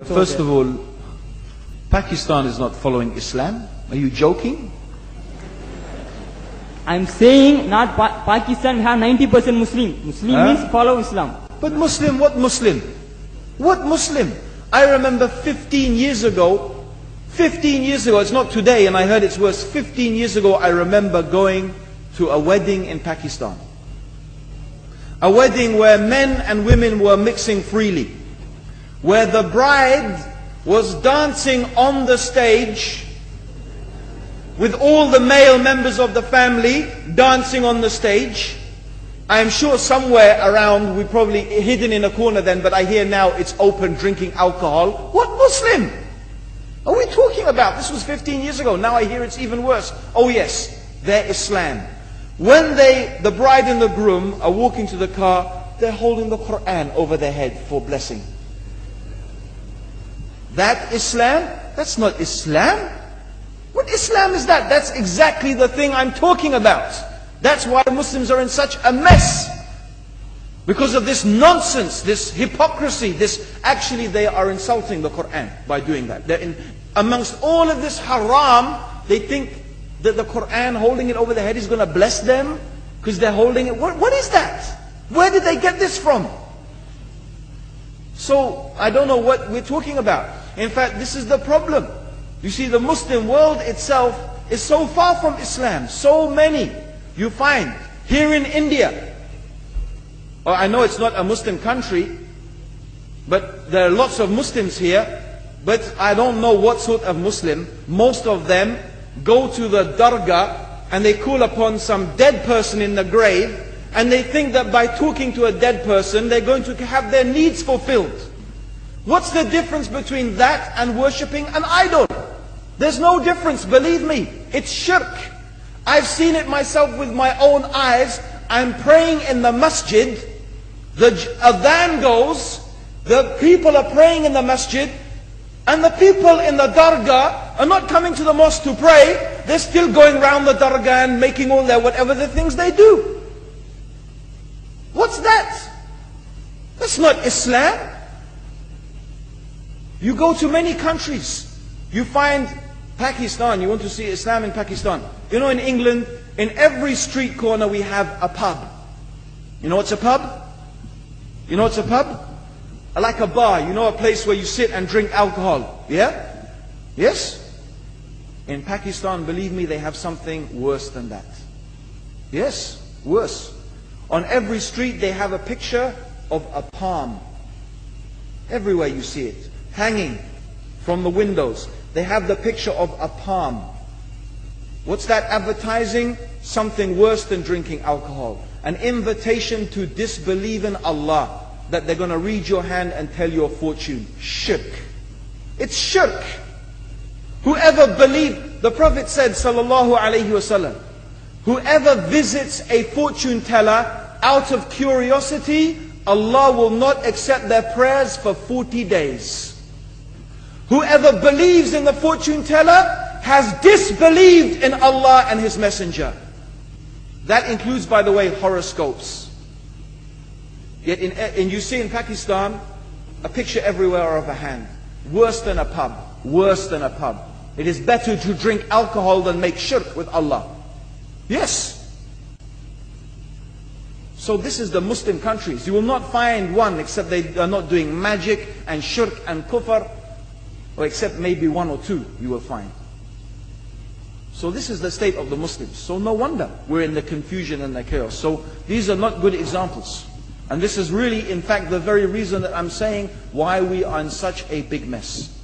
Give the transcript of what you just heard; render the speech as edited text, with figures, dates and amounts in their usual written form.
First of all, Pakistan is not following Islam. Are you joking? I'm saying not Pakistan have 90% Muslim. Muslim means follow Islam. But Muslim, what Muslim? What Muslim? I remember 15 years ago, it's not today and I heard it's worse. 15 years ago I remember going to a wedding in Pakistan. A wedding where men and women were mixing freely. Where the bride was dancing on the stage with all the male members of the family dancing on the stage. I am sure somewhere around, we probably hidden in a corner then, but I hear now it's open, drinking alcohol. What Muslim are we talking about? This was 15 years ago. Now I hear it's even worse. Oh yes, they're Islam. When the bride and the groom are walking to the car, they're holding the Quran over their head for blessing. That Islam? That's not Islam. What Islam is that? That's exactly the thing I'm talking about. That's why Muslims are in such a mess. Because of this nonsense, this hypocrisy, actually they are insulting the Quran by doing that. Amongst all of this haram, they think that the Quran, holding it over their head, is going to bless them because they're holding it. What is that? Where did they get this from? So, I don't know what we're talking about. In fact, this is the problem. You see, the Muslim world itself is so far from Islam. So many you find here in India. Well, I know it's not a Muslim country, but there are lots of Muslims here. But I don't know what sort of Muslim. Most of them go to the dargah and they call upon some dead person in the grave, and they think that by talking to a dead person they're going to have their needs fulfilled. What's the difference between that and worshipping an idol? There's no difference, believe me. It's shirk. I've seen it myself with my own eyes. I'm praying in the masjid, the adhan goes, the people are praying in the masjid, and the people in the dargah are not coming to the mosque to pray. They're still going around the dargah and making all their whatever the things they do. What's that? That's not Islam. You go to many countries, you find Pakistan, you want to see Islam in Pakistan. You know, in England, in every street corner we have a pub. You know what's a pub? You know what's a pub? Like a bar, you know, a place where you sit and drink alcohol. Yeah? Yes? In Pakistan, believe me, they have something worse than that. Yes, worse. On every street they have a picture of a palm. Everywhere you see it, hanging from the windows. They have the picture of a palm. What's that advertising? Something worse than drinking alcohol. An invitation to disbelieve in Allah. That they're going to read your hand and tell your fortune. Shirk. It's shirk. Whoever believes, the Prophet said, sallallahu alaihi wasallam, whoever visits a fortune teller out of curiosity, Allah will not accept their prayers for 40 days. Whoever believes in the fortune teller has disbelieved in Allah and His Messenger. That includes, by the way, horoscopes. Yet you see in Pakistan, a picture everywhere of a hand. Worse than a pub. Worse than a pub. It is better to drink alcohol than make shirk with Allah. Yes. So this is the Muslim countries. You will not find one except they are not doing magic and shirk and kufr, or except maybe one or two you will find. So this is the state of the Muslims. So no wonder we're in the confusion and the chaos. So these are not good examples. And this is really, in fact, the very reason that I'm saying why we are in such a big mess.